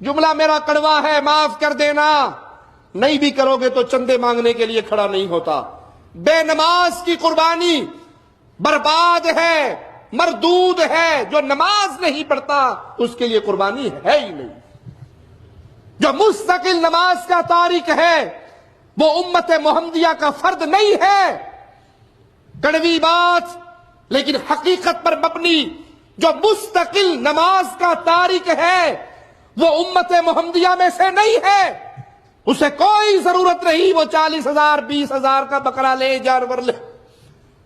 جملہ میرا کڑوا ہے، معاف کر دینا، نہیں بھی کرو گے تو چندے مانگنے کے لیے کھڑا نہیں ہوتا۔ بے نماز کی قربانی برباد ہے، مردود ہے۔ جو نماز نہیں پڑھتا اس کے لیے قربانی ہے ہی نہیں۔ جو مستقل نماز کا تارک ہے وہ امت محمدیہ کا فرد نہیں ہے۔ کڑوی بات لیکن حقیقت پر مبنی، جو مستقل نماز کا تارک ہے وہ امت محمدیہ میں سے نہیں ہے۔ اسے کوئی ضرورت نہیں وہ 40,000 20,000 کا بکرا لے، جانور لے،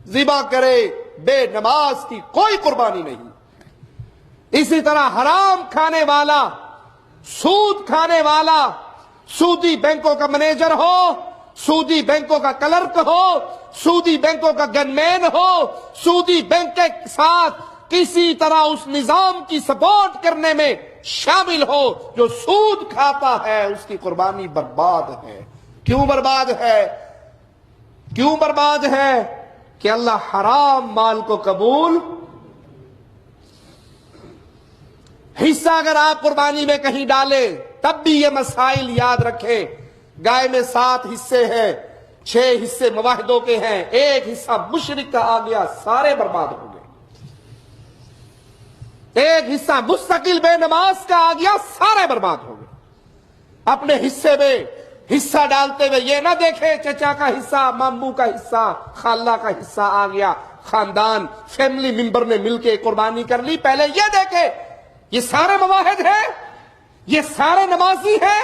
ذبح کرے۔ بے نماز کی کوئی قربانی نہیں۔ اسی طرح حرام کھانے والا، سود کھانے والا، سودی بینکوں کا مینیجر ہو، سودی بینکوں کا کلرک ہو، سودی بینکوں کا گن مین ہو، سودی بینک کے ساتھ کسی طرح اس نظام کی سپورٹ کرنے میں شامل ہو، جو سود کھاتا ہے اس کی قربانی برباد ہے۔ کیوں برباد ہے؟ کیوں برباد ہے؟ کہ اللہ حرام مال کو قبول۔ حصہ اگر آپ قربانی میں کہیں ڈالیں تب بھی یہ مسائل یاد رکھیں۔ گائے میں 7 حصے ہیں، 6 حصے مواحدوں کے ہیں، 1 حصہ مشرک کا آ گیا، سارے برباد ہو گئے۔ 1 حصہ مستقل بے نماز کا آ گیا، سارے برباد ہو گئے۔ اپنے حصے میں حصہ ڈالتے ہوئے یہ نہ دیکھے چچا کا حصہ، ماموں کا حصہ، خالہ کا حصہ آ گیا، خاندان فیملی ممبر نے مل کے قربانی کر لی۔ پہلے یہ دیکھے یہ سارے مواحد ہیں، یہ سارے نمازی ہیں،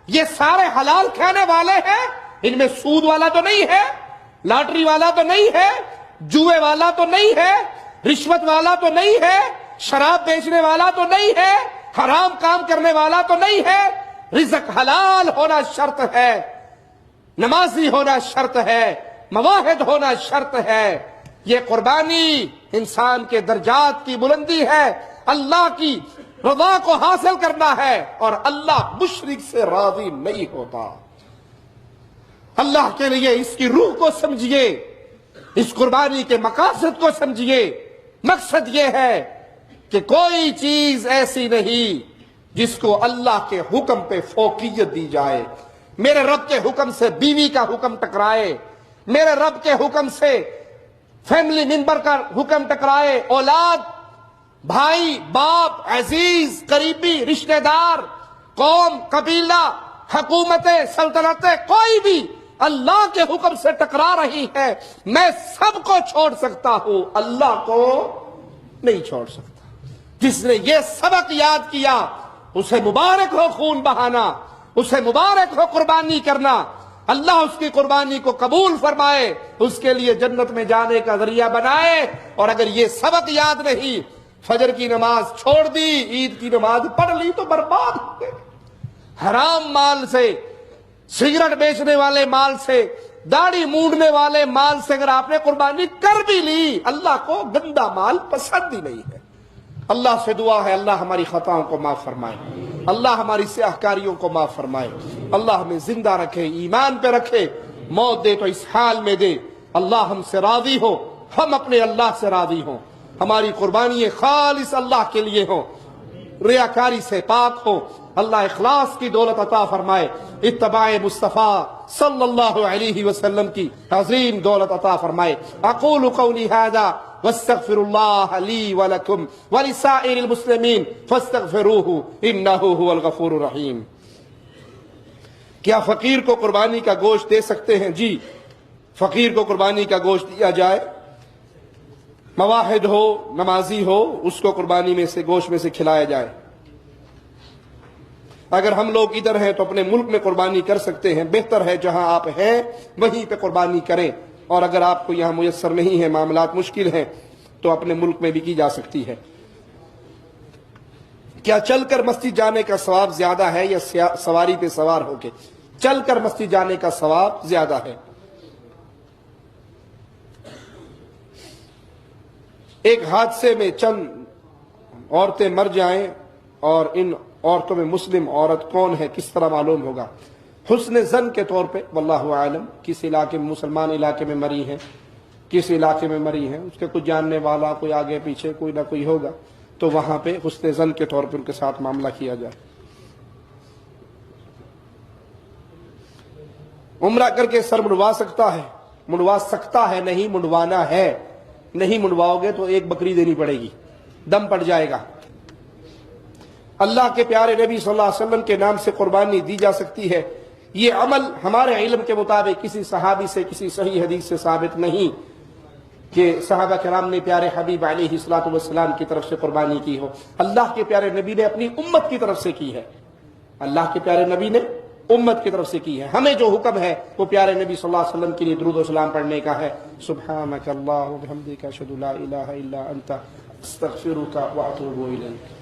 یہ سارے حلال کھانے والے ہیں، ان میں سود والا تو نہیں ہے، لاٹری والا تو نہیں ہے، جوئے والا تو نہیں ہے، رشوت والا تو نہیں ہے، شراب بیچنے والا تو نہیں ہے، حرام کام کرنے والا تو نہیں ہے۔ رزق حلال ہونا شرط ہے، نمازی ہونا شرط ہے، مواحد ہونا شرط ہے۔ یہ قربانی انسان کے درجات کی بلندی ہے، اللہ کی رضا کو حاصل کرنا ہے، اور اللہ مشرک سے راضی نہیں ہوتا۔ اللہ کے لیے اس کی روح کو سمجھیے، اس قربانی کے مقاصد کو سمجھیے۔ مقصد یہ ہے کہ کوئی چیز ایسی نہیں جس کو اللہ کے حکم پہ فوقیت دی جائے۔ میرے رب کے حکم سے بیوی کا حکم ٹکرائے، میرے رب کے حکم سے فیملی ممبر کا حکم ٹکرائے، اولاد، بھائی، باپ، عزیز، قریبی، رشتہ دار، قوم، قبیلہ، حکومتیں، سلطنتیں، کوئی بھی اللہ کے حکم سے ٹکرا رہی ہے، میں سب کو چھوڑ سکتا ہوں، اللہ کو نہیں چھوڑ سکتا۔ جس نے یہ سبق یاد کیا اسے مبارک ہو خون بہانا، اسے مبارک ہو قربانی کرنا۔ اللہ اس کی قربانی کو قبول فرمائے، اس کے لیے جنت میں جانے کا ذریعہ بنائے۔ اور اگر یہ سبق یاد نہیں، فجر کی نماز چھوڑ دی، عید کی نماز پڑھ لی تو برباد ہو گئے۔ حرام مال سے، سگریٹ بیچنے والے مال سے، داڑھی مونڈنے والے مال سے اگر آپ نے قربانی کر بھی لی، اللہ کو گندا مال پسند ہی نہیں ہے۔ اللہ سے دعا ہے اللہ ہماری خطاؤں کو معاف فرمائے، اللہ ہماری سیاہ کاریوں کو معاف فرمائے، اللہ ہمیں زندہ رکھے، ایمان پہ رکھے، موت دے تو اس حال میں دے، اللہ ہم سے راضی ہو، ہم اپنے اللہ سے راضی ہوں، ہماری قربانی خالص اللہ کے لیے ہوں، ریاکاری سے پاک ہو، اللہ اخلاص کی دولت عطا فرمائے، اتباع مصطفیٰ صلی اللہ علیہ وسلم کی عظیم دولت عطا فرمائے۔ اقول قولی ھذا واستغفر اللہ لی ولکم ولسائر المسلمین فاستغفروہ انہ هو الغفور الرحیم۔ کیا فقیر کو قربانی کا گوشت دے سکتے ہیں؟ جی، فقیر کو قربانی کا گوشت دیا جائے، مواحد ہو، نمازی ہو، اس کو قربانی میں سے گوشت میں سے کھلایا جائے۔ اگر ہم لوگ ادھر ہیں تو اپنے ملک میں قربانی کر سکتے ہیں، بہتر ہے جہاں آپ ہیں وہیں پہ قربانی کریں، اور اگر آپ کو یہاں میسر نہیں ہے، معاملات مشکل ہیں، تو اپنے ملک میں بھی کی جا سکتی ہے۔ کیا چل کر مسجد جانے کا ثواب زیادہ ہے یا سواری پہ سوار ہو کے؟ چل کر مسجد جانے کا ثواب زیادہ ہے۔ ایک حادثے میں چند عورتیں مر جائیں اور ان عورتوں میں مسلم عورت کون ہے، کس طرح معلوم ہوگا؟ حسن ظن کے طور پہ، واللہ عالم، کس علاقے میں، مسلمان علاقے میں مری ہیں، کس علاقے میں مری ہیں، اس کے کچھ جاننے والا کوئی آگے پیچھے کوئی نہ کوئی ہوگا، تو وہاں پہ حسن ظن کے طور پہ ان کے ساتھ معاملہ کیا جائے۔ عمرہ کر کے سر منڈوا سکتا ہے نہیں منڈوانا ہے. نہیں منڈواؤ گے تو ایک بکری دینی پڑے گی, دم پڑ جائے گا. اللہ کے پیارے نبی صلی اللہ علیہ وسلم کے نام سے قربانی دی جا سکتی ہے. یہ عمل ہمارے علم کے مطابق کسی صحابی سے کسی صحیح حدیث سے ثابت نہیں کہ صحابہ کرام نے پیارے حبیب علیہ الصلوۃ والسلام کی طرف سے قربانی کی ہو. اللہ کے پیارے نبی نے اپنی امت کی طرف سے کی ہے. اللہ کے پیارے نبی نے امت کی طرف سے کی ہے. ہمیں جو حکم ہے وہ پیارے نبی صلی اللہ علیہ وسلم کے لیے درود و سلام پڑھنے کا ہے. سبحانک اللہم و بحمدک اشہد لا الہ الا انت استغفرک واتوب الیک.